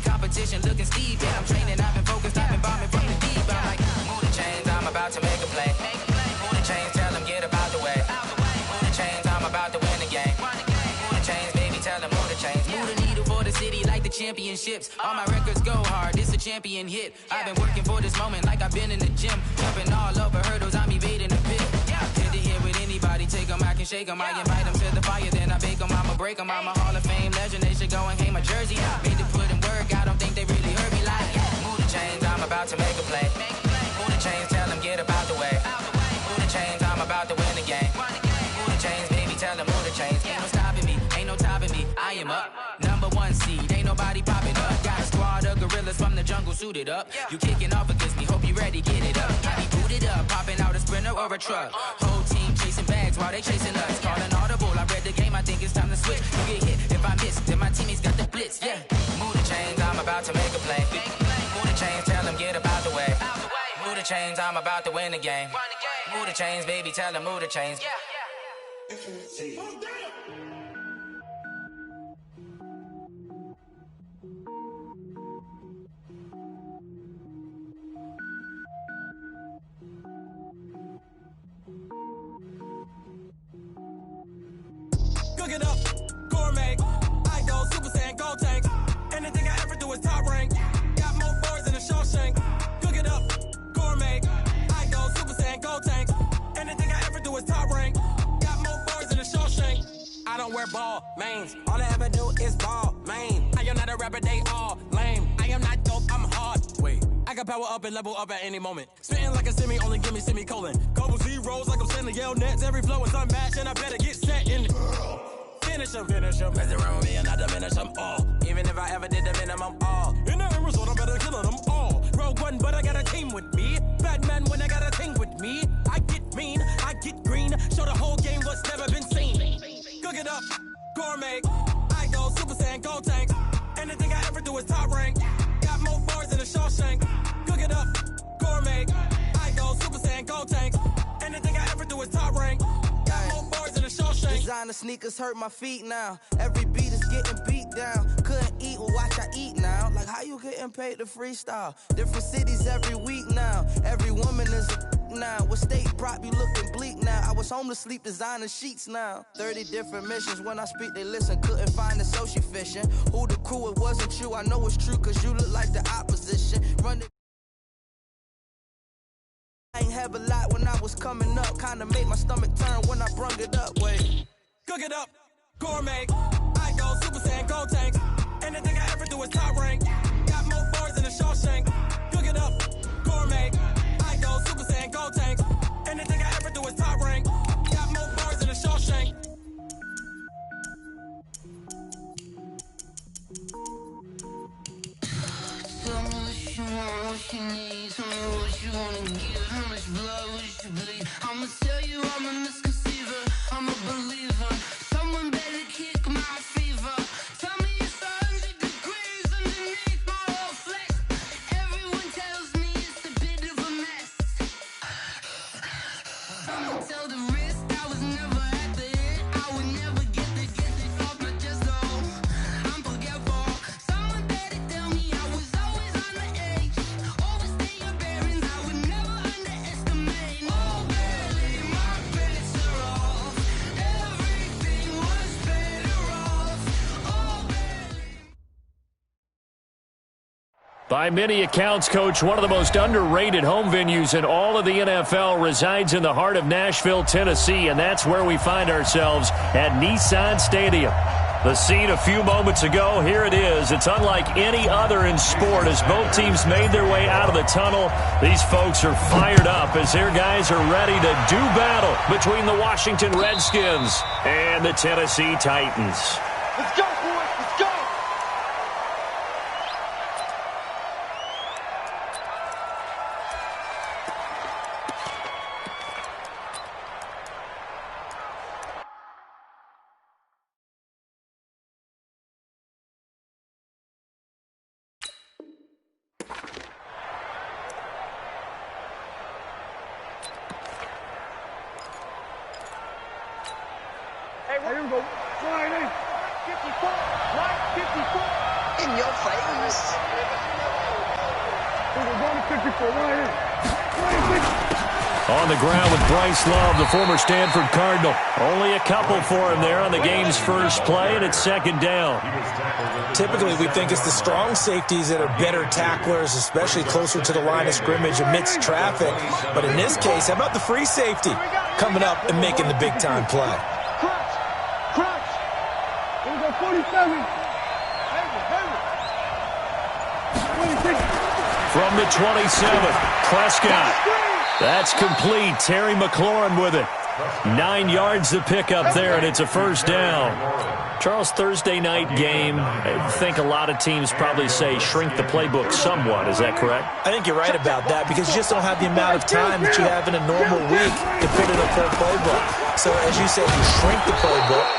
competition looking steep. Yeah, I'm training, I've been focused, I've been bombing from the deep. I'm like, move the chains, I'm about to make a play. Move the chains, tell them get about the way. Move the chains, I'm about to win the game. Move the chains, baby, tell them move the chains. Move the needle for the city like the championships. All my records go hard, this a champion hit. I've been working for this moment like I've been in the gym. Jumping all over hurdles, I'm evading the pit. Hit to hit with anybody, take them, I can shake them. I invite them to the fire, then I bake them, I'ma break them. I'm a Hall of Fame legend, they should go and hang my jersey. Made to put in work, I don't think they really heard me like. Move the chains, I'm about to make a play. Move the chains, tell them get about the way. Move the chains, I'm about to win the game. Move the chains, baby, tell them move the chains. Ain't no stopping me, ain't no topping me. I am up, #1 seed, ain't nobody popping up. Got a squad of gorillas from the jungle suited up. You kicking off against me, hope you ready, get it up. I be booted up, popping out a sprinter or a truck. Whole team chasing bags while they chasing us. Calling audible, I read the game, I think it's time to switch. You get hit if I miss, then my teammates got the blitz, yeah. Move the chains, I'm about to make a play. Move the chains, tell them get about the way. Move the chains, I'm about to win the game. Move the chains, baby, tell them move the chains. Cook it up, gourmet. I go Super Saiyan, gold tank. Anything I ever do is top rank. Got more boys than a Shawshank. Cook it up, gourmet. I go Super Saiyan, gold tank. Anything I ever do is top rank. Got more boys than a Shawshank. I don't wear ball mains. All I ever do is ball main. I am not a rapper, they all lame. I am not dope, I'm hard. Wait, I can power up and level up at any moment. Spitting like a semi, only give me semicolon. Couple zeros like I'm sending yell nets. Every flow is unmatched and I better get set in. Finish them. Mess around with me and I diminish them all. Even if I ever did the minimum all. In the end result, I'm better killing them all. Rogue One, but I got a team with me. Batman when I got a thing with me. I get mean, I get green. Show the whole game what's never been seen. Cook it up, gourmet. I go Super Saiyan, gold tank. Anything I ever do is top rank. Got more bars than a Shawshank. Cook it up, gourmet. I go Super Saiyan, gold tank. Anything I ever do is top rank. Got more bars than a Shawshank. Designer sneakers hurt my feet now. Every beat is getting beat down. Couldn't eat, well watch I eat now. Like how you getting paid to freestyle? Different cities every week now. Every woman is a now. What state prop you looking bleak now? I was home to sleep designing sheets now. 30 different missions. When I speak they listen. Couldn't find the social fishing. Who the crew, it wasn't you. I know it's true cause you look like the opposition. Run it. I ain't have a lot when I was coming up. Kinda made my stomach turn when I brung it up. Wait. Cook it up, gourmet. I go Super Saiyan, gold tank. Anything I ever do is top rank. Got more bars than a Shawshank. Cook it up, gourmet. I go Super Saiyan, gold tank. Anything I ever do is top rank. Got more bars than a Shawshank. Tell me what you want, what you need. Tell me what you wanna give. How much blood would you bleed? I'ma tell you I'm a misconceiver. I'm a believer. Someone better kick my fever. Tell me it's 100 degrees underneath my whole flesh. Everyone tells me it's a bit of a mess. I'ma tell the risk I was never at the end. I would never get this off my chest though. I'm forgetful. Someone better tell me I was always on the edge. Overstay your bearings, I would never underestimate. Oh barely, my bets are off. Everything was better off. Oh barely. By many accounts, Coach, one of the most underrated home venues in all of the NFL resides in the heart of Nashville, Tennessee, and that's where we find ourselves at Nissan Stadium. The scene a few moments ago, here it is. It's unlike any other in sport as both teams made their way out of the tunnel. These folks are fired up as their guys are ready to do battle between the Washington Redskins and the Tennessee Titans. Let's go, boys. Let's go. Hey, here we go. Sliding. 54. Right, 54. In your face. On the ground with Bryce Love, the former Stanford Cardinal. Only a couple for him there on the game's first play, and it's second down. Typically, we think it's the strong safeties that are better tacklers, especially closer to the line of scrimmage amidst traffic. But in this case, how about the free safety coming up and making the big-time play? Crunch. Here we go, 47. From the 27, Prescott. That's complete. Terry McLaurin with it. 9 yards to pick up there, and it's a first down. Charles, Thursday night game, I think a lot of teams probably say shrink the playbook somewhat. Is that correct? I think you're right about that because you just don't have the amount of time that you have in a normal week to put in a full playbook. So as you said, you shrink the playbook.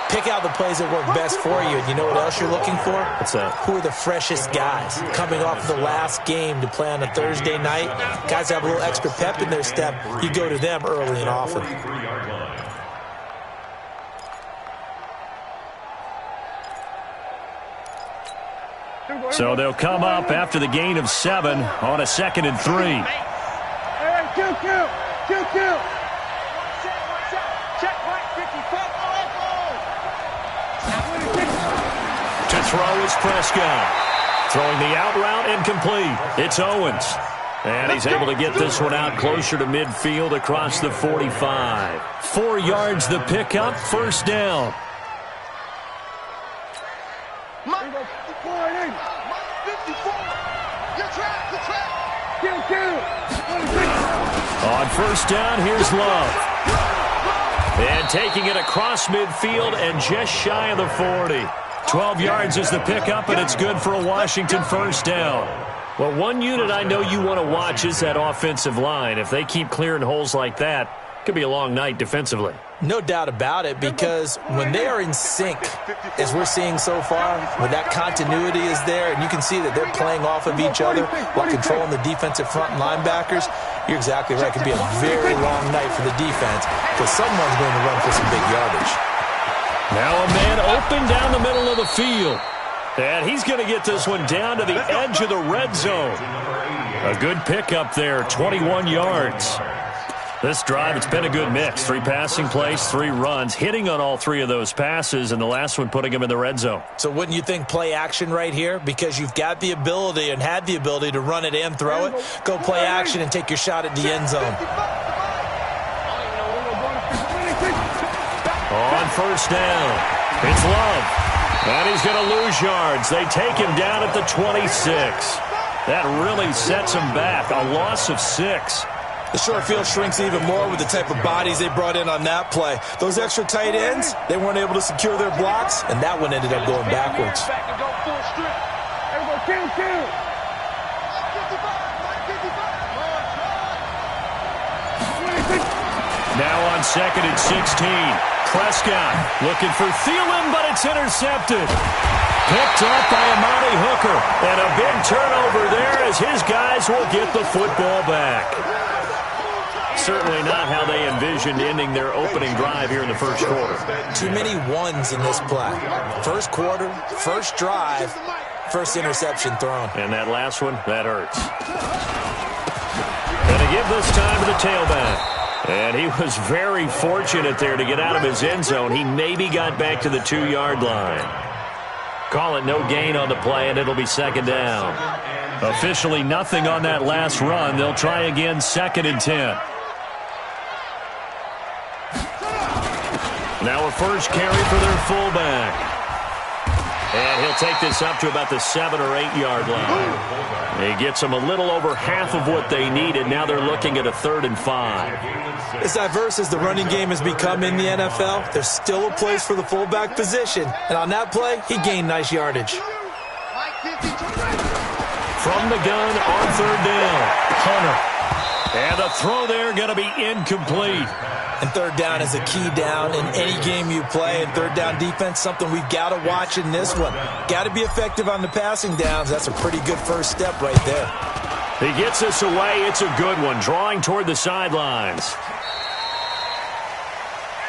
Pick out the plays that work best for you. And you know what else you're looking for? What's that? Who are the freshest guys coming off of the last game to play on a Thursday night? Guys have a little extra pep in their step. You go to them early and often. So they'll come up after the gain of 7 on a 2nd and 3. Hey, kill. To throw is Prescott. Throwing the out route incomplete. It's Owens. And he's able to get this one out closer to midfield across the 45. 4 yards the pickup, first down. On first down, here's Love. And taking it across midfield and just shy of the 40. 12 yards is the pickup, and it's good for a Washington first down. Well, one unit I know you want to watch is that offensive line. If they keep clearing holes like that, it could be a long night defensively. No doubt about it, because when they are in sync, as we're seeing so far, when that continuity is there, and you can see that they're playing off of each other while controlling the defensive front linebackers, you're exactly right. It could be a very long night for the defense because someone's going to run for some big yardage. Now a man open down the middle of the field. And he's going to get this one down to the edge of the red zone. A good pickup there, 21 yards. This drive, it's been a good mix. 3 passing plays, 3 runs, hitting on all 3 of those passes, and the last one putting him in the red zone. So wouldn't you think play action right here? Because you've got the ability and had the ability to run it and throw it. Go play action and take your shot at the end zone. On first down, it's Love. And he's going to lose yards. They take him down at the 26. That really sets him back. A loss of 6. The short field shrinks even more with the type of bodies they brought in on that play. Those extra tight ends, they weren't able to secure their blocks, and that one ended up going backwards. Now on 2nd and 16. Prescott looking for Thielen, but it's intercepted. Picked up by Amani Hooker. And a big turnover there as his guys will get the football back. Certainly not how they envisioned ending their opening drive here in the first quarter. Too many ones in this play. First quarter, first drive, first interception thrown. And that last one, that hurts. And to give this time to the tailback. And he was very fortunate there to get out of his end zone. He maybe got back to the 2-yard line. Call it no gain on the play, and it'll be second down. Officially nothing on that last run. They'll try again, 2nd and 10. Now a first carry for their fullback. And he'll take this up to about the 7- or 8-yard line. He gets them a little over half of what they needed. Now they're looking at a 3rd and 5. As diverse as the running game has become in the NFL, there's still a place for the fullback position. And on that play, he gained nice yardage. From the gun on 3rd down, Hunter. And the throw there going to be incomplete. And 3rd down is a key down in any game you play. And 3rd down defense, something we've got to watch in this one. Got to be effective on the passing downs. That's a pretty good first step right there. He gets this away. It's a good one. Drawing toward the sidelines.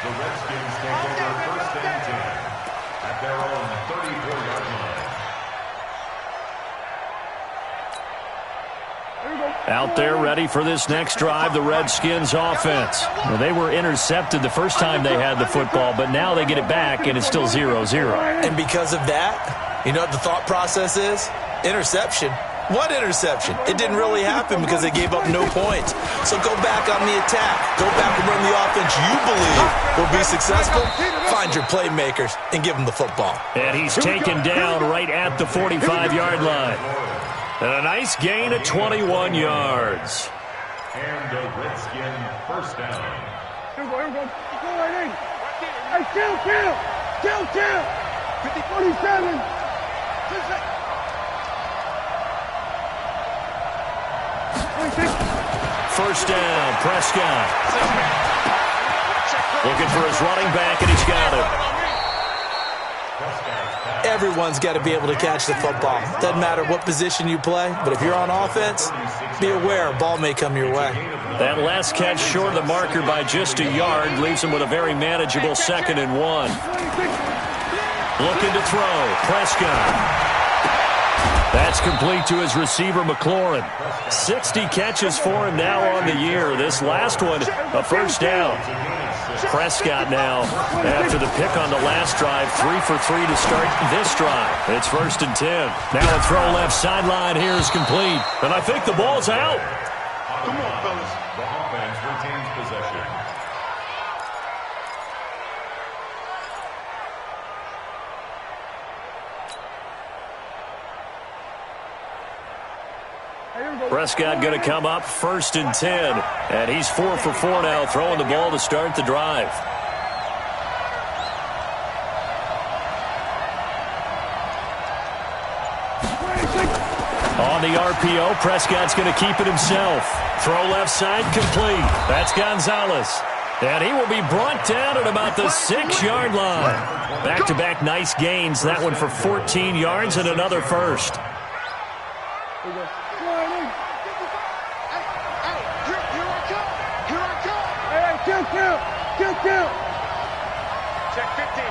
The Redskins take over 1st and 10 at their own 34-yard line. Here we go. Out there ready for this next drive, the Redskins offense. Well, they were intercepted the first time they had the football, but now they get it back, and it's still 0-0. And because of that, you know what the thought process is? Interception. What interception? It didn't really happen because they gave up no points. So go back on the attack. Go back and run the offense you believe will be successful. Find your playmakers and give them the football. And he's taken down right at the 45-yard line. And a nice gain of 21 yards. And a Redskin first down. Here we go. Go right in. Hey, kill. 47. First down, Prescott. Looking for his running back, and he's got him. Everyone's got to be able to catch the football. Doesn't matter what position you play, but if you're on offense, be aware a ball may come your way. That last catch short of the marker by just a yard leaves him with a very manageable 2nd and 1. Looking to throw, Prescott. That's complete to his receiver, McLaurin. 60 catches for him now on the year. This last one, a first down. Prescott now, after the pick on the last drive, 3 for 3 to start this drive. It's 1st and 10. Now a throw left sideline here is complete. And I think the ball's out. Come on, fellas. The offense retains possession. Prescott going to come up 1st and 10. And he's 4 for 4 now, throwing the ball to start the drive. On the RPO, Prescott's going to keep it himself. Throw left side, complete. That's Gonzalez. And he will be brought down at about the 6-yard line. Back-to-back nice gains. That one for 14 yards and another first. Kill. Check 15.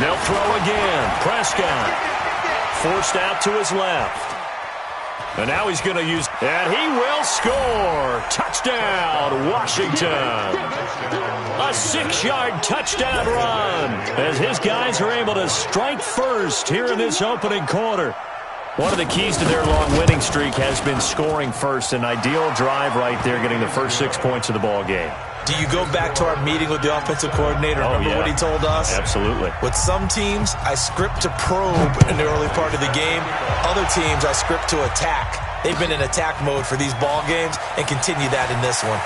They'll throw again. Prescott forced out to his left. And now he's going to use, and he will score. Touchdown, Washington. A 6-yard touchdown run as his guys are able to strike first here in this opening quarter. One of the keys to their long winning streak has been scoring first. An ideal drive right there, getting the first 6 points of the ball game. Do you go back to our meeting with the offensive coordinator? Remember what he told us? Absolutely. With some teams, I script to probe in the early part of the game. Other teams, I script to attack. They've been in attack mode for these ball games and continue that in this one.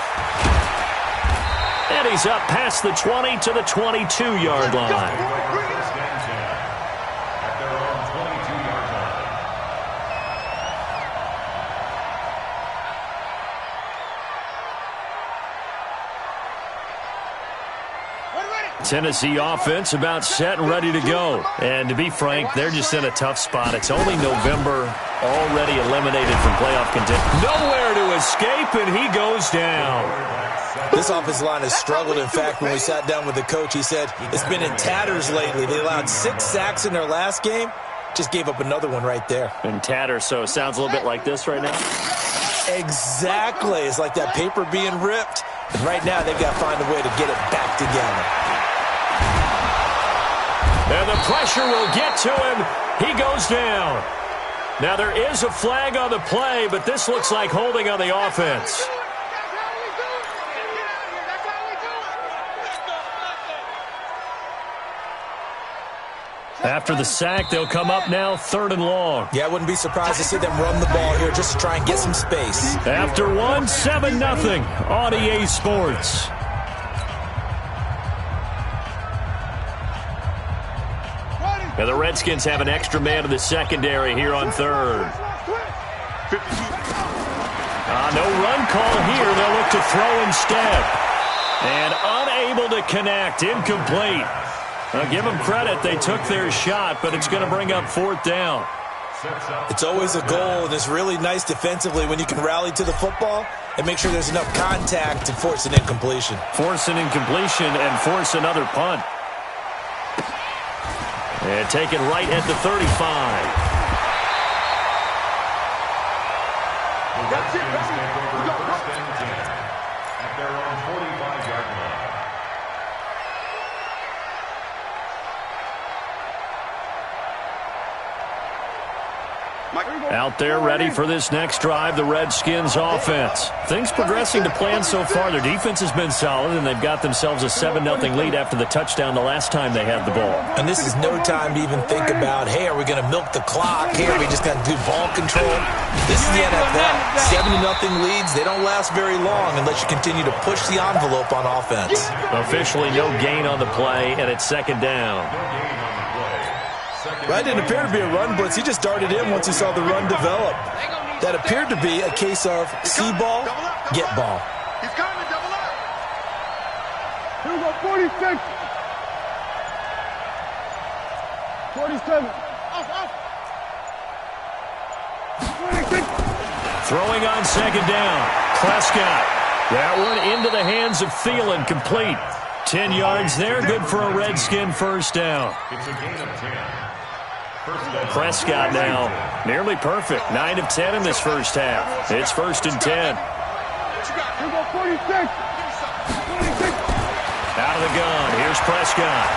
And he's up past the 20 to the 22-yard line. Tennessee offense about set and ready to go. And to be frank, they're just in a tough spot. It's only November, already eliminated from playoff contention. Nowhere to escape, and he goes down. This offensive line has struggled. In fact, when we sat down with the coach, he said it's been in tatters lately. They allowed 6 sacks in their last game. Just gave up another one right there. In tatters, so it sounds a little bit like this right now? Exactly. It's like that paper being ripped. And right now, they've got to find a way to get it back together. And the pressure will get to him. He goes down. Now, there is a flag on the play, but this looks like holding on the offense. After the sack, they'll come up now 3rd and long. Yeah, I wouldn't be surprised to see them run the ball here just to try and get some space. After one, 7-0 on EA Sports. Now the Redskins have an extra man in the secondary here on 3rd. No run call here. They'll look to throw instead. And unable to connect. Incomplete. Give them credit. They took their shot, but it's going to bring up 4th down. It's always a goal, and it's really nice defensively when you can rally to the football and make sure there's enough contact to force an incompletion. Force an incompletion and force another punt. And taken right at the 35. Redskins take over first and 10 at their own 45-yard line. Out there ready for this next drive, the Redskins offense. Things progressing to plan so far. Their defense has been solid, and they've got themselves a 7-0 lead after the touchdown the last time they had the ball. And this is no time to even think about, hey, are we going to milk the clock? Hey, are we just going to do ball control? This is the NFL. 7-0 leads, they don't last very long unless you continue to push the envelope on offense. Officially no gain on the play, and it's second down. That didn't appear to be a run blitz. He just darted in once he saw the run develop. That appeared to be a case of see ball, get ball. He's coming, double up. Here we go, 46. 47. Off. 26. Throwing on second down. Prescott. That one into the hands of Thielen, complete. 10 yards there, good for a Redskin first down. It's a gain of 10. Prescott now nearly perfect. 9 of 10 in this first half. It's first and 10. Here we go, 46. 46. Out of the gun. Here's Prescott.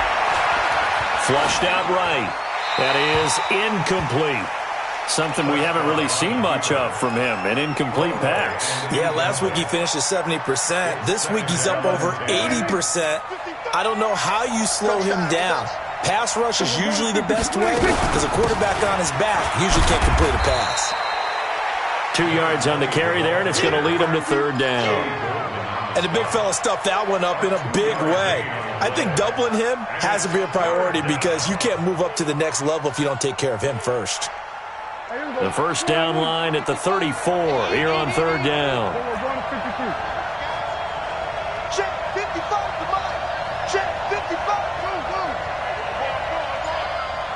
Flushed out right. That is incomplete. Something we haven't really seen much of from him, an incomplete pass. Yeah, last week he finished at 70%. This week he's up over 80%. I don't know how you slow him down. Pass rush is usually the best way because a quarterback on his back usually can't complete a pass. 2 yards on the carry there, and it's going to lead him to third down. And the big fella stuffed that one up in a big way. I think doubling him has to be a priority because you can't move up to the next level if you don't take care of him first. The first down line at the 34 here on third down. Check 55 to Mike. Check 55. Go.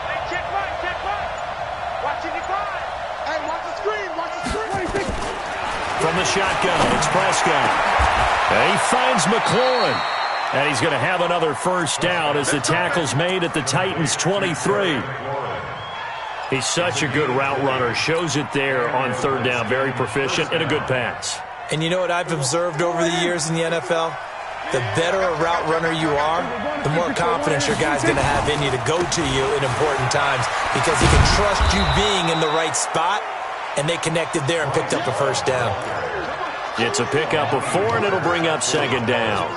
Hey, check Mike. Watch it, hey, watch the screen. From the shotgun, it's Prescott. And he finds McLaurin. And he's going to have another first down as the tackle's made at the Titans' 23. He's such a good route runner. Shows it there on third down. Very proficient and a good pass. And you know what I've observed over the years in the NFL? The better a route runner you are, the more confidence your guy's going to have in you to go to you in important times because he can trust you being in the right spot, and they connected there and picked up a first down. It's a pickup of 4, and it'll bring up second down.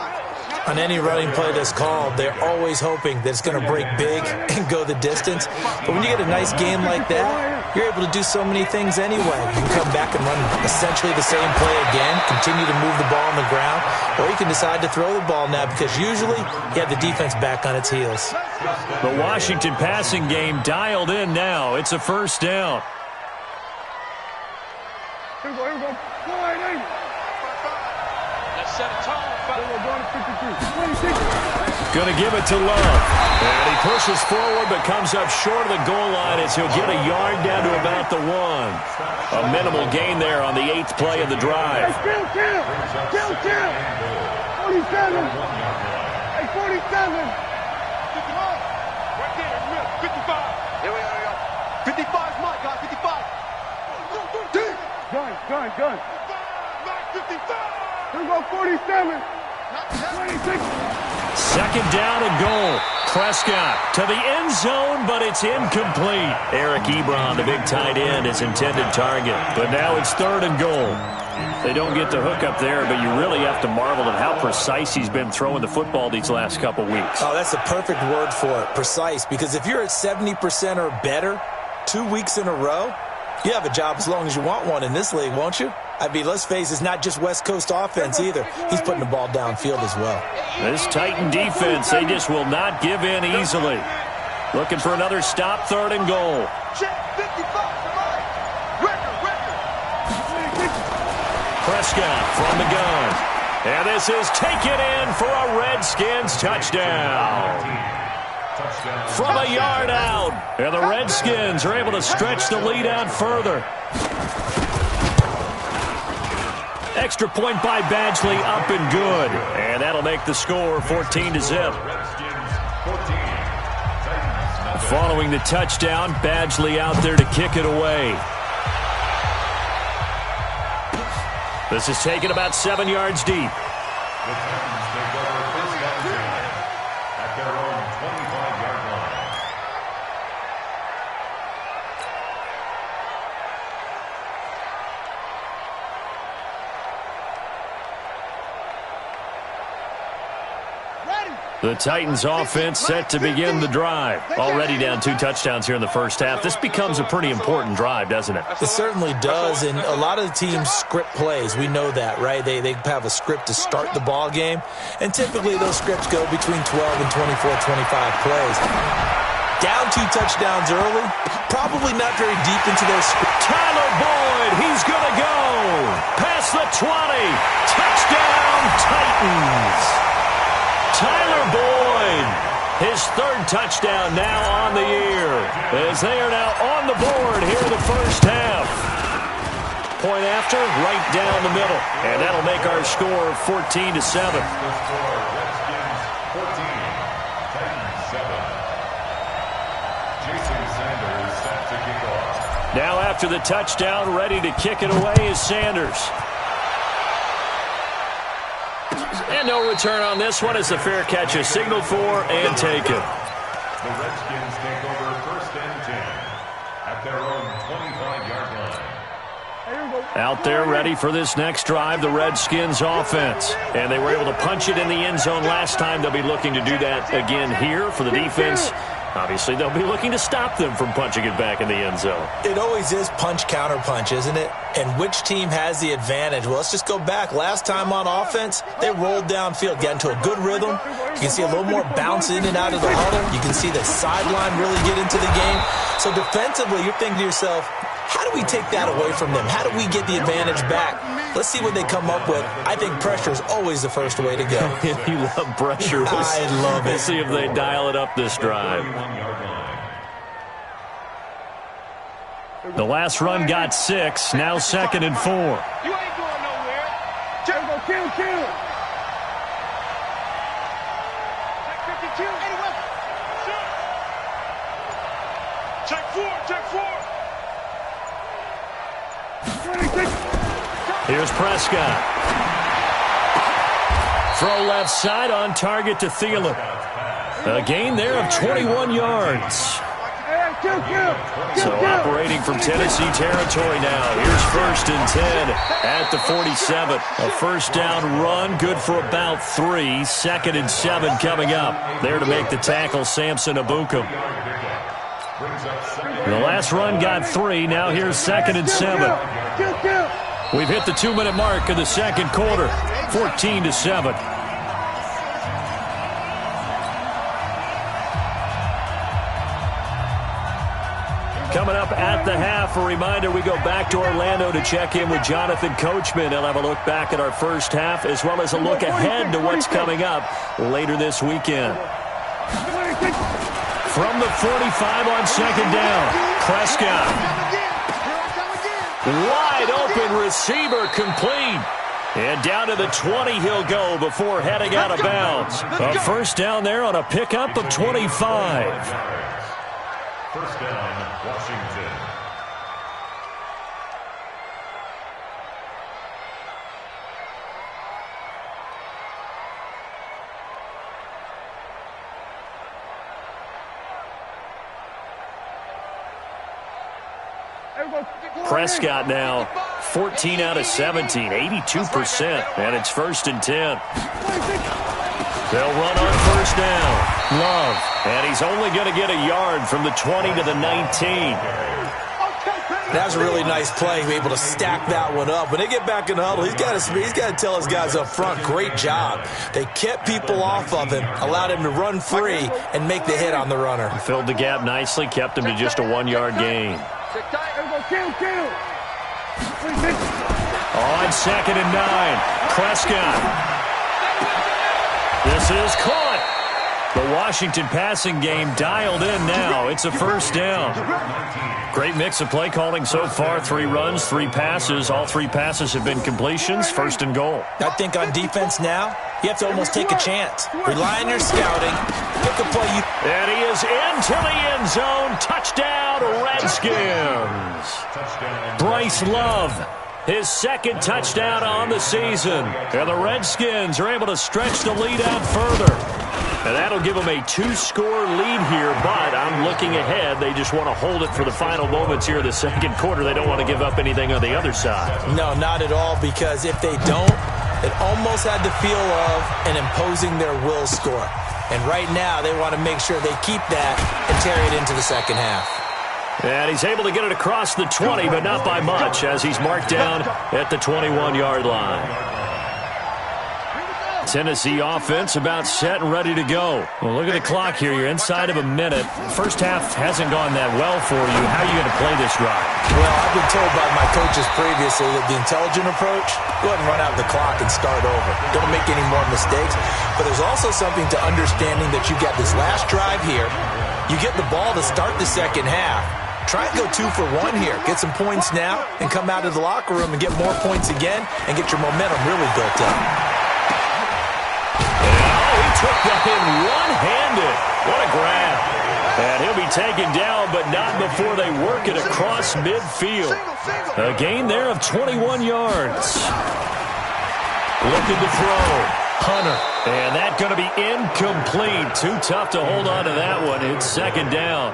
On any running play that's called, they're always hoping that it's going to break big and go the distance. But when you get a nice game like that, you're able to do so many things anyway. You can come back and run essentially the same play again, continue to move the ball on the ground, or you can decide to throw the ball now because usually you have the defense back on its heels. The Washington passing game dialed in now. It's a first down. Here we go. Let's set a tone. Going to give it to Love. And he pushes forward but comes up short of the goal line as he'll get a yard down to about the 1. A minimal gain there on the 8th play of the drive. Kill. 47. Hey, 47. Right there, 55. Here we go. 55 is my guy, 55. Gun. 55. Here we go, 47. 26. Second down and goal. Prescott to the end zone, but it's incomplete. Eric Ebron, the big tight end, his intended target. But now it's third and goal. They don't get the hook up there, but you really have to marvel at how precise he's been throwing the football these last couple weeks. Oh, that's the perfect word for it, precise, because if you're at 70% or better 2 weeks in a row, you have a job as long as you want one in this league, won't you? I mean, let's face it, it's not just West Coast offense either. He's putting the ball downfield as well. This Titan defense, they just will not give in easily. Looking for another stop, third and goal. Prescott from the gun. And this is taken in for a Redskins touchdown. From a yard out. And the Redskins are able to stretch the lead out further. Extra point by Badgley, up and good. And that'll make the score 14-0. Following the touchdown, Badgley out there to kick it away. This is taken about 7 yards deep. The Titans take over first and 10 at their own 25-yard line. The Titans offense set to begin the drive. Already down 2 touchdowns here in the first half. This becomes a pretty important drive, doesn't it? It certainly does, and a lot of the teams script plays. We know that, right? They have a script to start the ball game, and typically those scripts go between 12 and 24, 25 plays. Down 2 touchdowns early, probably not very deep into their script. Tyler Boyd, he's going to go. Past the 20. Touchdown, Titans. Tyler Boyd, his 3rd touchdown now on the year, as they are now on the board here in the first half. Point after, right down the middle, and that'll make our score 14-7. The score, Redskins 14, Titans 7. Jason Sanders set to kick off. Now after the touchdown, ready to kick it away is Sanders. And no return on this one as the fair catch is signaled for and taken. The Redskins take over first and 10 at their own 25-yard line. Out there ready for this next drive, the Redskins offense. And they were able to punch it in the end zone last time. They'll be looking to do that again here for the defense. Obviously, they'll be looking to stop them from punching it back in the end zone. It always is punch-counter-punch, isn't it? And which team has the advantage? Well, let's just go back. Last time on offense, they rolled downfield, got into a good rhythm. You can see a little more bounce in and out of the huddle. You can see the sideline really get into the game. So defensively, you're thinking to yourself, how do we take that away from them? How do we get the advantage back? Let's see what they come up with. I think pressure is always the first way to go. You love pressure. I love it. We'll see if they dial it up this drive. The last run got 6. Now 2nd and 4. You ain't going nowhere. Check. Go kill. Check 4. Here's Prescott. Throw left side on target to Thielen. A gain there of 21 yards. So operating from Tennessee territory now. Here's 1st and 10 at the 47. A first down run, good for about 3. 2nd and 7 coming up. There to make the tackle, Samson Abukum. The last run got 3. Now here's 2nd and 7. We've hit the 2-minute mark of the second quarter. 14-7. Coming up at the half, a reminder, we go back to Orlando to check in with Jonathan Coachman. He'll have a look back at our first half as well as a look ahead to what's coming up later this weekend. From the 45 on 2nd down, Prescott. Wide open receiver complete. And down to the 20 he'll go before heading out of bounds. A first down there on a pickup of 25. First down, Washington. Prescott now 14 out of 17, 82%, and it's 1st and 10. They'll run on first down. Love, and he's only going to get a yard from the 20 to the 19. That's a really nice play, to be able to stack that one up. When they get back in the huddle, he's got to tell his guys up front, great job. They kept people off of him, allowed him to run free and make the hit on the runner. Filled the gap nicely, kept him to just a 1-yard gain. On 2nd and 9, Prescott. This is caught. The Washington passing game dialed in now. It's a first down. Great mix of play calling so far. 3 runs, 3 passes. All 3 passes have been completions. 1st and goal. I think on defense now, you have to almost take a chance. Rely on your scouting. Pick a play. And he is into the end zone. Touchdown, Redskins. Bryce Love his second touchdown on the season. And the Redskins are able to stretch the lead out further. And that'll give them a 2-score lead here, but I'm looking ahead. They just want to hold it for the final moments here in the second quarter. They don't want to give up anything on the other side. No, not at all, because if they don't, it almost had the feel of an imposing their will score. And right now, they want to make sure they keep that and carry it into the second half. And he's able to get it across the 20, but not by much, as he's marked down at the 21-yard line. Tennessee offense about set and ready to go. Well, look at the clock here. You're inside of a minute. First half hasn't gone that well for you. How are you going to play this drive? Well, I've been told by my coaches previously that the intelligent approach, go ahead and run out the clock and start over. Don't make any more mistakes. But there's also something to understanding that you get this last drive here. You get the ball to start the second half. Try and go 2 for 1 here. Get some points now and come out of the locker room and get more points again and get your momentum really built up. Took that in one-handed. What a grab. And he'll be taken down, but not before they work it across midfield. A gain there of 21 yards. Looking to throw. Hunter. And that's going to be incomplete. Too tough to hold on to that one. It's second down.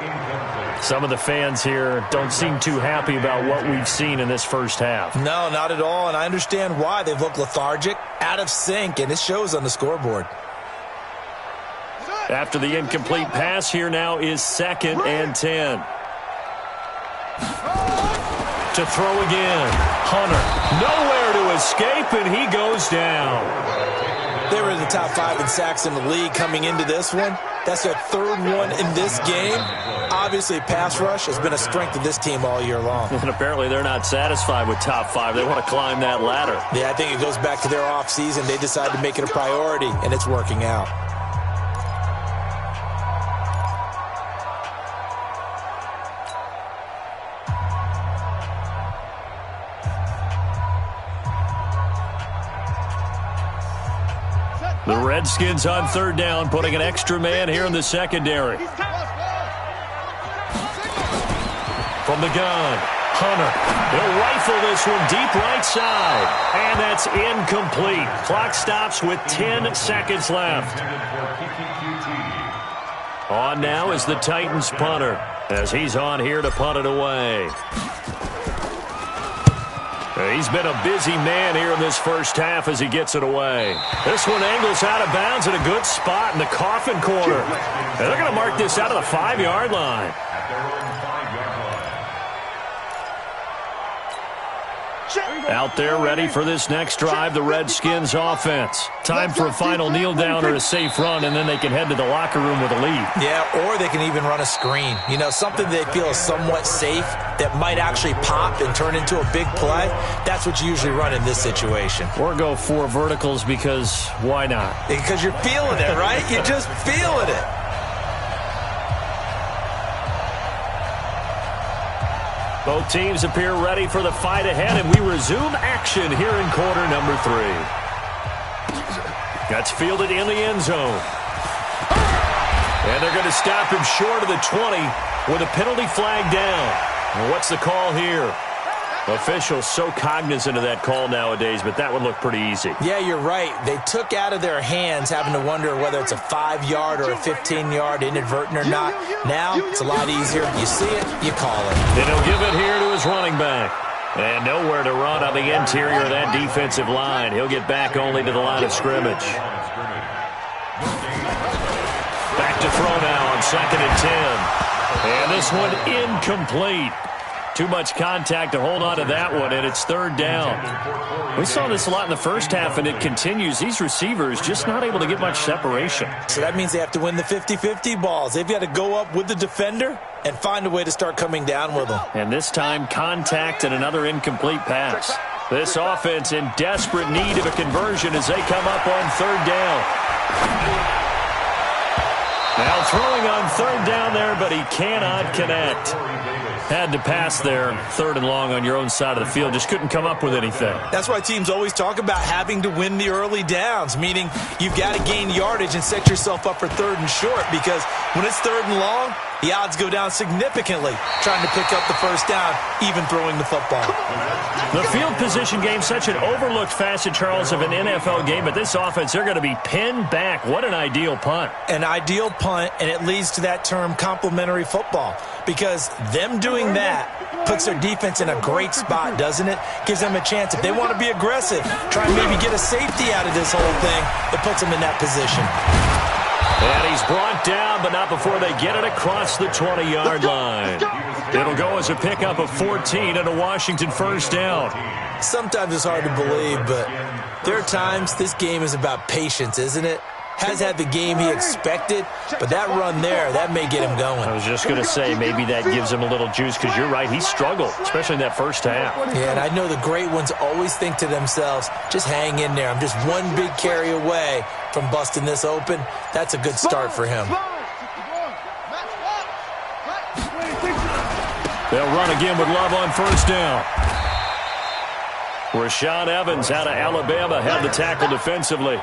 Some of the fans here don't seem too happy about what we've seen in this first half. No, not at all, and I understand why. They've looked lethargic, out of sync, and it shows on the scoreboard. After the incomplete pass, here now is 2nd and 10. To throw again. Hunter. Nowhere to escape, and he goes down. They were in the top 5 in sacks in the league coming into this one. That's their 3rd one in this game. Obviously, pass rush has been a strength of this team all year long. And apparently they're not satisfied with top 5. They want to climb that ladder. Yeah, I think it goes back to their offseason. They decided to make it a priority, and it's working out. The Redskins on 3rd down, putting an extra man here in the secondary. From the gun, Hunter. He'll rifle this one deep right side. And that's incomplete. Clock stops with 10 seconds left. On now is the Titans punter, as he's on here to punt it away. He's been a busy man here in this first half as he gets it away. This one angles out of bounds at a good spot in the coffin corner. And they're going to mark this out of the 5-yard line. Out there ready for this next drive, the Redskins offense. Time for a final kneel down or a safe run, and then they can head to the locker room with a lead. Yeah, or they can even run a screen. You know, something they feel is somewhat safe that might actually pop and turn into a big play. That's what you usually run in this situation. Or go 4 verticals, because why not? Because you're feeling it, right? You're just feeling it. Both teams appear ready for the fight ahead, and we resume action here in quarter number 3. That's fielded in the end zone. And they're going to stop him short of the 20 with a penalty flag down. And what's the call here? Officials so cognizant of that call nowadays, but that would look pretty easy. Yeah, you're right. They took out of their hands having to wonder whether it's a 5-yard or a 15-yard inadvertent or not. Now, it's a lot easier. You see it, you call it. And he'll give it here to his running back. And nowhere to run on the interior of that defensive line. He'll get back only to the line of scrimmage. Back to throw now on 2nd and 10. And this one incomplete. Too much contact to hold on to that one, and it's 3rd down. We saw this a lot in the first half, and it continues. These receivers just not able to get much separation. So that means they have to win the 50-50 balls. They've got to go up with the defender and find a way to start coming down with them. And this time, contact and another incomplete pass. This offense in desperate need of a conversion as they come up on 3rd down. Now throwing on 3rd down there, but he cannot connect. Had to pass there, 3rd and long on your own side of the field. Just couldn't come up with anything. That's why teams always talk about having to win the early downs, meaning you've got to gain yardage and set yourself up for 3rd and short, because when it's 3rd and long, the odds go down significantly trying to pick up the first down, even throwing the football. The field position game, such an overlooked facet, Charles, of an NFL game, but this offense, they're going to be pinned back. What an ideal punt. An ideal punt, and it leads to that term complementary football, because them doing that puts their defense in a great spot, doesn't it? Gives them a chance. If they want to be aggressive, try and maybe get a safety out of this whole thing, it puts them in that position. And he's brought down, but not before they get it across the 20-yard line. It'll go as a pickup of 14 and a Washington first down. Sometimes it's hard to believe, but there are times this game is about patience, isn't it? Has had the game he expected, but that run there, that may get him going. I was just going to say, maybe that gives him a little juice, because you're right, he struggled, especially in that first half. Yeah, and I know the great ones always think to themselves, just hang in there. I'm just one big carry away from busting this open. That's a good start for him. They'll run again with Love on first down. Rashaan Evans out of Alabama had the tackle defensively.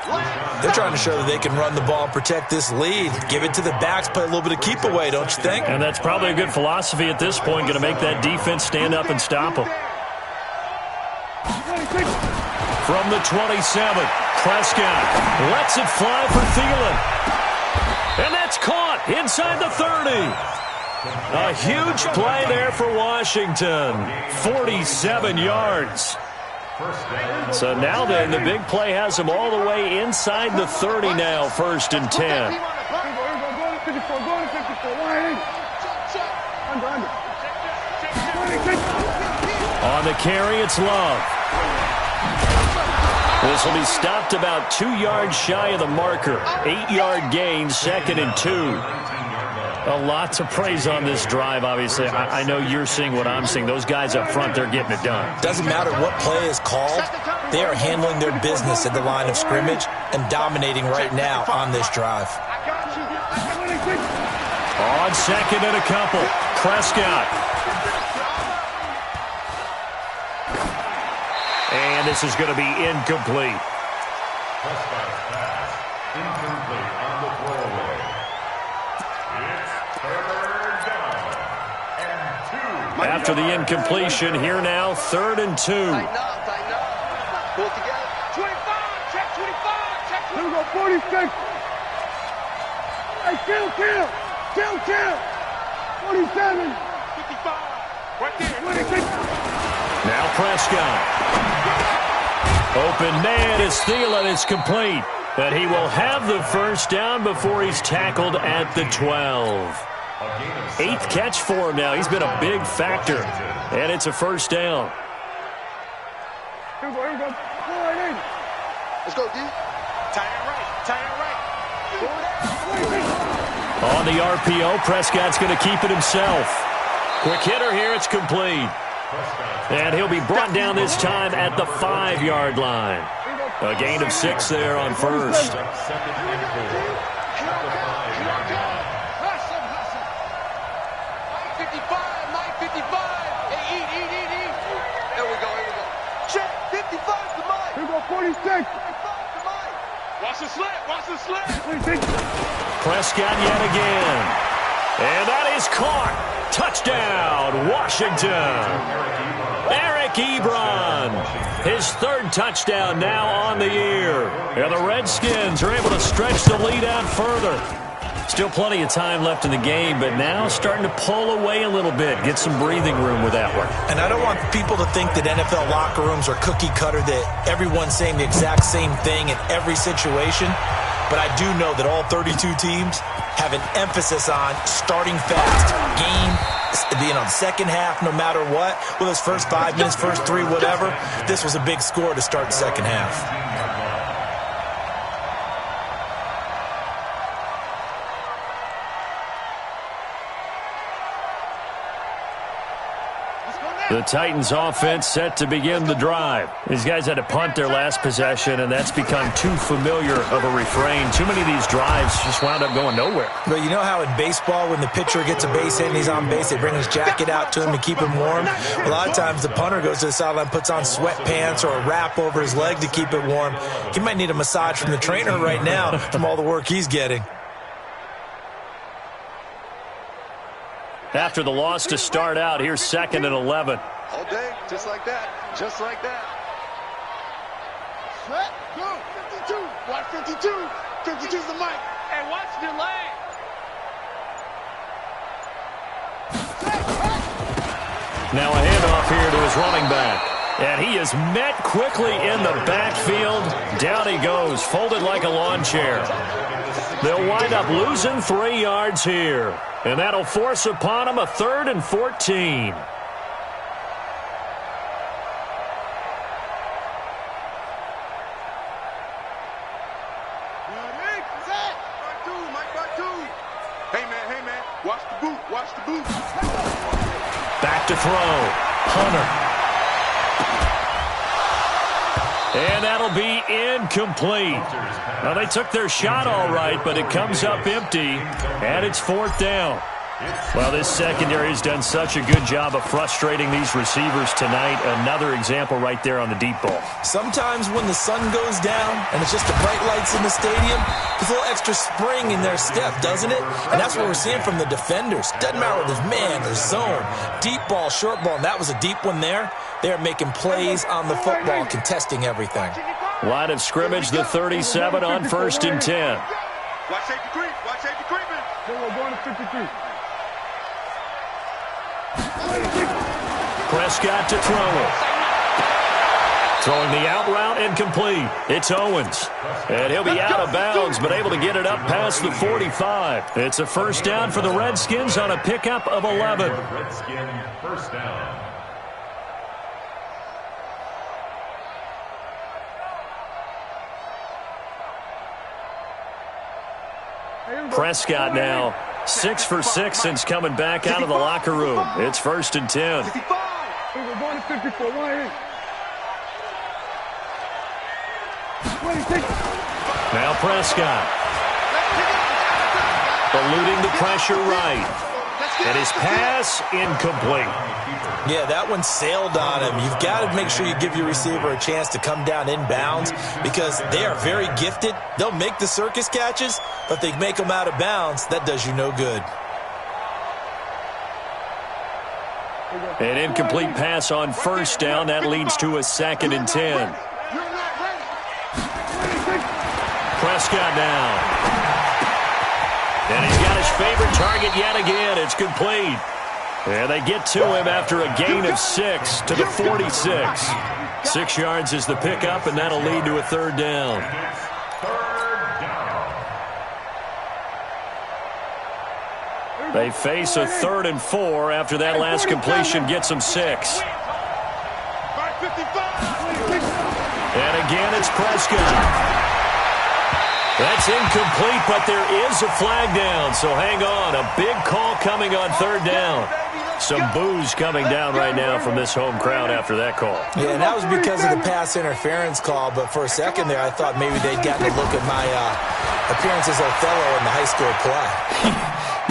They're trying to show that they can run the ball and protect this lead. Give it to the backs, play a little bit of keep away, don't you think? And that's probably a good philosophy at this point, going to make that defense stand up and stop them. From the 27, Prescott lets it fly for Thielen. And that's caught inside the 30. A huge play there for Washington. 47 yards. So now then, the big play has them all the way inside the 30 now, 1st and 10. On the carry, it's Love. This will be stopped about 2 yards shy of the marker. 8-yard gain, 2nd and 2. A lot to praise on this drive, obviously. I know you're seeing what I'm seeing. Those guys up front, they're getting it done. Doesn't matter what play is called. They are handling their business at the line of scrimmage and dominating right now on this drive. On second and a couple, Prescott. And this is going to be incomplete. Prescott's pass, incomplete on the throwaway. It's 3rd down and 2. After the incompletion, here now, 3rd and 2. Tighten up. Pull it together. 25, check 25, check 25. Here we go, 46. Hey, chill. 47. 55. Right there. 26. Now Prescott. Open man is Thielen. It's complete. And he will have the first down before he's tackled at the 12. 8th catch for him now. He's been a big factor. And it's a first down. Here we go. Let's go, D. Tight end right. On the RPO, Prescott's going to keep it himself. Quick hitter here. It's complete. And he'll be brought down this time at the 5-yard line. A gain of 6 there on first. Watch the slant. Prescott yet again. And that is caught. Touchdown, Washington. Eric Ebron. His 3rd touchdown now on the year. And the Redskins are able to stretch the lead out further. Still plenty of time left in the game, but now starting to pull away a little bit. Get some breathing room with that one. And I don't want people to think that NFL locker rooms are cookie cutter, that everyone's saying the exact same thing in every situation. But I do know that all 32 teams have an emphasis on starting fast. Game, the second half, no matter what. Whether it's first 5 minutes, first 3, whatever. This was a big score to start the second half. The Titans offense set to begin the drive. These guys had to punt their last possession, and that's become too familiar of a refrain. Too many of these drives just wound up going nowhere. But you know how in baseball, when the pitcher gets a base hit and he's on base, they bring his jacket out to him to keep him warm? A lot of times the punter goes to the sideline, puts on sweatpants or a wrap over his leg to keep it warm. He might need a massage from the trainer right now from all the work he's getting. After the loss to start out, here's 2nd and 11. All day, just like that. Just like that. Set, go. 52. Watch 52. 52's the mic. Hey, watch the lane. Now a handoff here to his running back. And he is met quickly in the backfield. Down he goes, folded like a lawn chair. They'll wind up losing 3 yards here. And that'll force upon him a 3rd and 14. Hey, man, watch the boot, watch the boot. Back to throw. Hunter. And that'll be incomplete. Now, they took their shot all right, but it comes up empty, and it's 4th down. Well, this secondary has done such a good job of frustrating these receivers tonight. Another example right there on the deep ball. Sometimes when the sun goes down and it's just the bright lights in the stadium, there's a little extra spring in their step, doesn't it? And that's what we're seeing from the defenders. Doesn't matter whether there's man or zone, deep ball, short ball, and that was a deep one there. They're making plays on the football, contesting everything. Line of scrimmage, the 37 on 1st and 10. Watch safety creep, watch safety creeping. We're going to 53. Prescott to throw it. Throwing the out route incomplete. It's Owens. And he'll be out of bounds, but able to get it up past the 45. It's a 1st down for the Redskins on a pickup of 11. Redskin 1st down. Prescott now 6 for 6 since coming back out of the locker room. It's 1st and 10. We're going to 54. 1-8. 26. Now Prescott. Eluding the pressure right. And his pass incomplete. Yeah, that one sailed on him. You've got to make sure you give your receiver a chance to come down inbounds because they are very gifted. They'll make the circus catches, but if they make them out of bounds, that does you no good. An incomplete pass on 1st down. That leads to a 2nd and 10. Prescott now. And he's got his favorite target yet again. It's complete. And they get to him after a gain of 6 to the 46. 6 yards is the pickup, and that'll lead to a 3rd down. They face a 3rd and 4 after that last completion gets them 6. And again, it's Prescott. That's incomplete, but there is a flag down, so hang on. A big call coming on 3rd down. Some boos coming down right now from this home crowd after that call. Yeah, and that was because of the pass interference call, but for a second there, I thought maybe they'd gotten a look at my appearance as Othello in the high school play.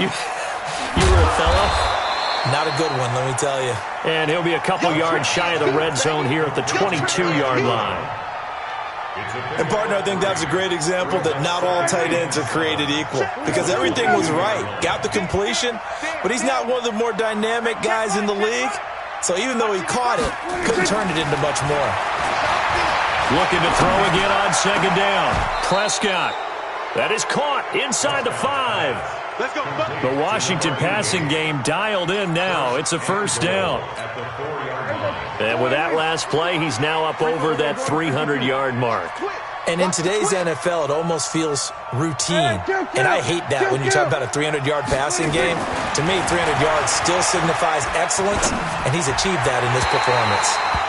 You were Othello? Not a good one, let me tell you. And he'll be a couple yards shy of the red zone here at the 22-yard line. And, partner, I think that's a great example that not all tight ends are created equal because everything was right. Got the completion, but he's not one of the more dynamic guys in the league. So even though he caught it, couldn't turn it into much more. Looking to throw again on 2nd down. Prescott. That is caught inside the 5. The Washington passing game dialed in now. It's a 1st down. And with that last play, he's now up over that 300-yard mark. And in today's NFL, it almost feels routine. And I hate that when you talk about a 300-yard passing game. To me, 300 yards still signifies excellence, and he's achieved that in this performance.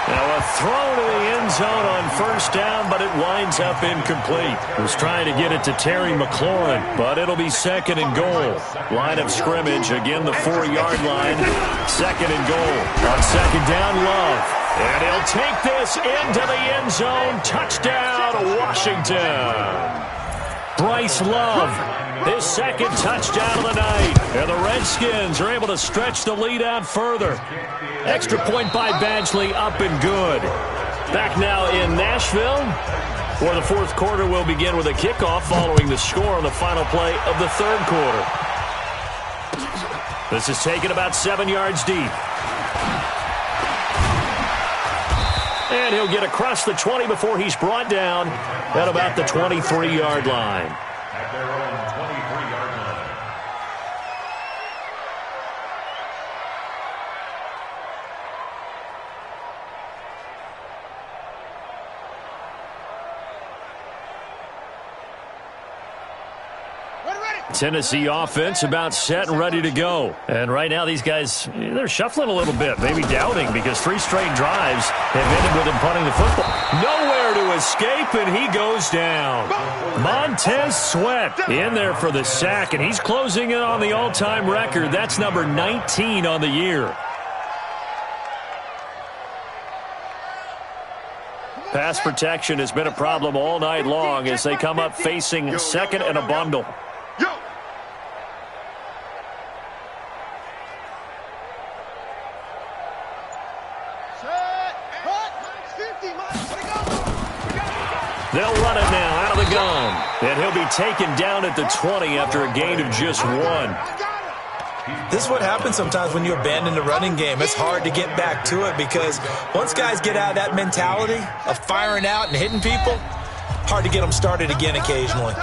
Now a throw to the end zone on 1st down, but it winds up incomplete. Was trying to get it to Terry McLaurin, but it'll be 2nd and goal. Line of scrimmage, again the 4-yard line. 2nd and goal. On 2nd down, Love. And he'll take this into the end zone. Touchdown, Washington. Bryce Love, his 2nd touchdown of the night. And the Redskins are able to stretch the lead out further. Extra point by Badgley, up and good. Back now in Nashville, where the 4th quarter will begin with a kickoff following the score on the final play of the 3rd quarter. This is taken about 7 yards deep. And he'll get across the 20 before he's brought down at about the 23-yard line. At their own 23-yard line. Tennessee offense about set and ready to go. And right now these guys, they're shuffling a little bit, maybe doubting, because 3 straight drives have ended with him punting the football. Nowhere to escape, and he goes down. Montez Sweat in there for the sack, and he's closing in on the all-time record. That's number 19 on the year. Pass protection has been a problem all night long as they come up facing second and a bundle. They'll run it now out of the gun. And he'll be taken down at the 20 after a gain of just 1. This is what happens sometimes when you abandon the running game. It's hard to get back to it because once guys get out of that mentality of firing out and hitting people, hard to get them started again occasionally.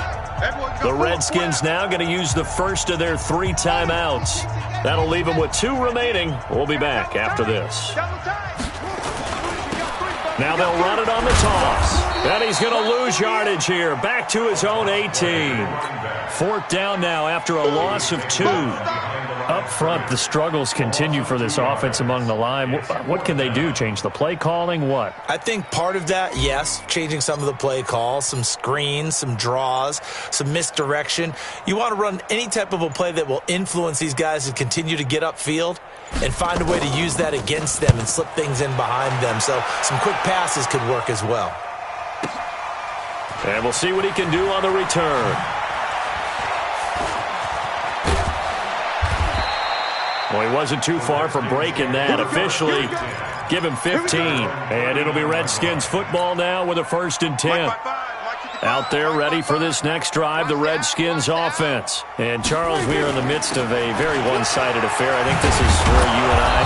The Redskins now going to use the first of their 3 timeouts. That'll leave them with 2 remaining. We'll be back after this. Now they'll run it on the toss. And he's going to lose yardage here. Back to his own 18. 4th down now after a loss of 2. Up front, the struggles continue for this offense among the line. What can they do? Change the play calling? What? I think part of that, yes, changing some of the play calls, some screens, some draws, some misdirection. You want to run any type of a play that will influence these guys to continue to get upfield and find a way to use that against them and slip things in behind them. So some quick passes could work as well. And we'll see what he can do on the return. Well, he wasn't too far from breaking that. Officially, give him 15. And it'll be Redskins football now with a 1st and 10. Out there ready for this next drive, the Redskins offense. And, Charles, we are in the midst of a very one-sided affair. I think this is where you and I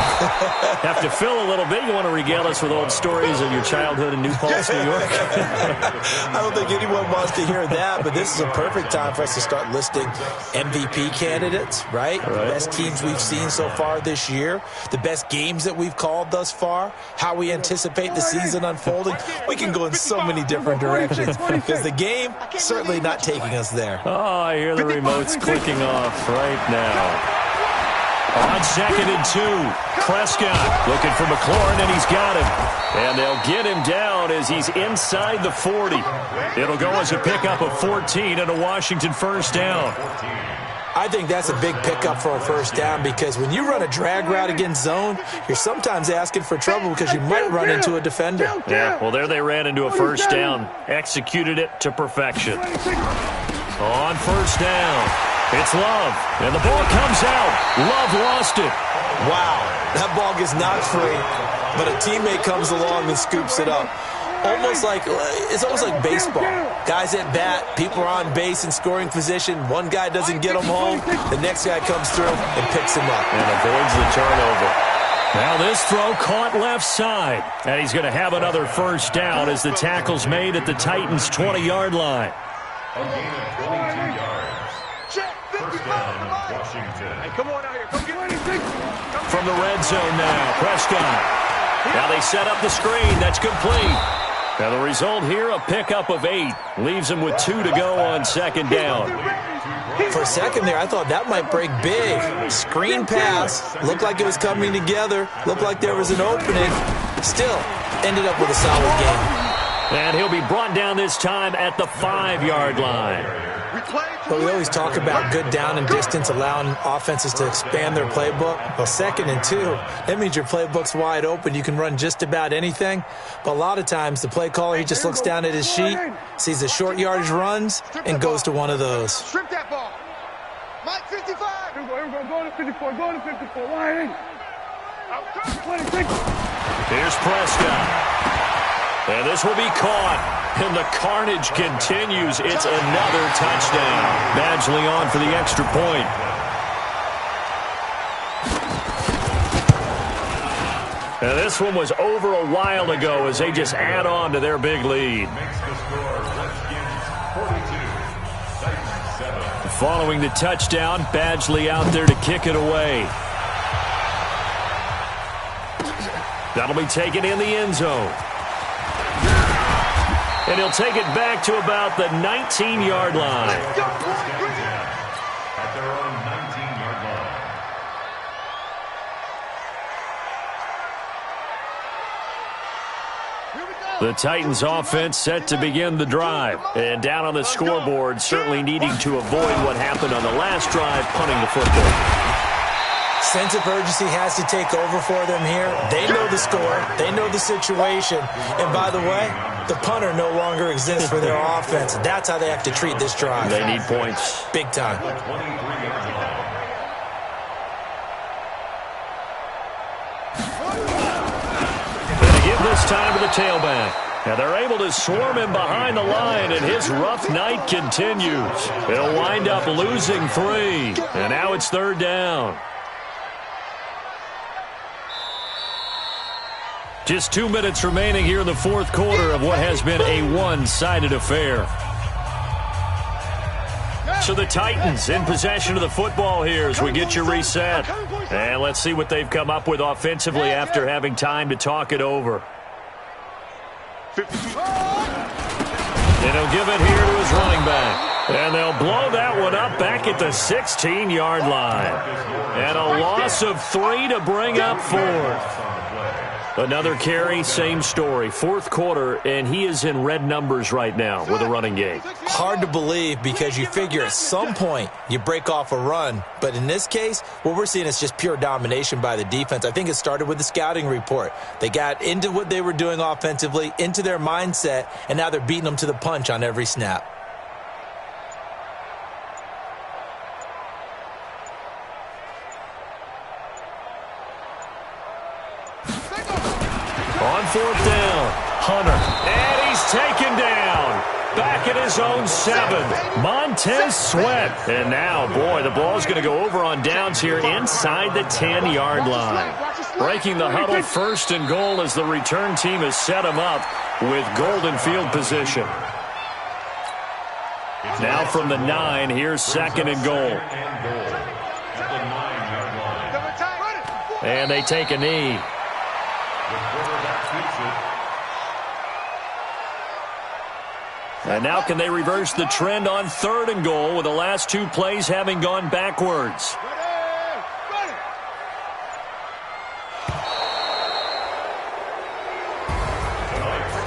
have to fill a little bit. You want to regale us with old stories of your childhood in New Paltz, New York? I don't think anyone wants to hear that, but this is a perfect time for us to start listing MVP candidates, right? The best teams we've seen so far this year, the best games that we've called thus far, how we anticipate the season unfolding. We can go in so many different directions because the game certainly not taking us there. Oh, I hear the remotes clicking off right now. On 2nd and 2, Prescott looking for McLaurin, and he's got him. And they'll get him down as he's inside the 40. It'll go as a pickup of 14 and a Washington 1st down. I think that's a big pickup for a 1st down because when you run a drag route against zone, you're sometimes asking for trouble because you might run into a defender. Yeah, well, there they ran into a 1st down. Executed it to perfection. On 1st down, it's Love. And the ball comes out. Love lost it. Wow, that ball gets knocked free, but a teammate comes along and scoops it up. It's almost like baseball. Guys at bat, people are on base in scoring position. One guy doesn't get them home. The next guy comes through and picks him up. And avoids the turnover. Now this throw caught left side. And he's going to have another 1st down as the tackle's made at the Titans' 20-yard line. A gain of 22 yards. 1st down, Washington. Hey, come on out here. Come get it. From the red zone now, Prescott. Now they set up the screen. That's complete. Now the result here, a pickup of 8. Leaves him with 2 to go on 2nd down. For a second there, I thought that might break big. Screen pass. Looked like it was coming together. Looked like there was an opening. Still, ended up with a solid game. And he'll be brought down this time at the 5-yard line. But we always talk about good down and distance, allowing offenses to expand their playbook. Well, 2nd and 2, that means your playbook's wide open. You can run just about anything. But a lot of times, the play caller, he just looks down at his sheet, sees the short yardage runs, and goes to one of those. Strip that ball. Mike 55. Here we go. Go to 54. Go to 54. Line. Here's Prescott. And this will be caught. And the carnage continues. It's another touchdown. Badgley on for the extra point. Now, this one was over a while ago as they just add on to their big lead. Makes the score Redskins 42, Titans 7. Following the touchdown, Badgley out there to kick it away. That'll be taken in the end zone. And he'll take it back to about the 19-yard line. At their own 19-yard line. The Titans offense set to begin the drive. And down on the scoreboard, certainly needing to avoid what happened on the last drive, punting the football. Sense of urgency has to take over for them here. They know the score. They know the situation. And by the way, the punter no longer exists for their offense. That's how they have to treat this drive. They need points. Big time. They give this time to the tailback. And they're able to swarm him behind the line, and his rough night continues. They'll wind up losing 3. And now it's 3rd down. Just 2 minutes remaining here in the 4th quarter of what has been a one-sided affair. So the Titans in possession of the football here as we get you reset. And let's see what they've come up with offensively after having time to talk it over. And he'll give it here to his running back. And they'll blow that one up back at the 16-yard line. And a loss of 3 to bring up 4th. Another carry, same story. 4th quarter, and he is in red numbers right now with a running game. Hard to believe because you figure at some point you break off a run. But in this case, what we're seeing is just pure domination by the defense. I think it started with the scouting report. They got into what they were doing offensively, into their mindset, and now they're beating them to the punch on every snap. On 4th down, Hunter. And he's taken down. Back at his own 7. Montez Sweat. And now, boy, the ball's going to go over on downs here inside the 10-yard line. Breaking the huddle, 1st and goal as the return team has set him up with golden field position. Now from the 9, here's 2nd and goal. And they take a knee. And now can they reverse the trend on 3rd and goal with the last 2 plays having gone backwards?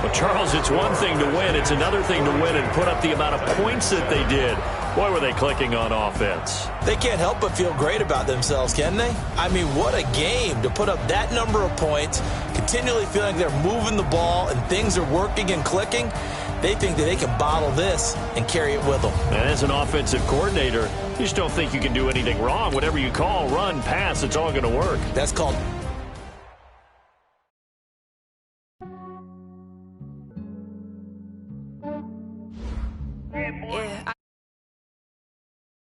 Well, Charles, it's one thing to win. It's another thing to win and put up the amount of points that they did. Boy, were they clicking on offense. They can't help but feel great about themselves, can they? I mean, what a game to put up that number of points, continually feeling they're moving the ball and things are working and clicking. They think that they can bottle this and carry it with them. And as an offensive coordinator, you just don't think you can do anything wrong. Whatever you call, run, pass, it's all going to work. That's called... Yeah,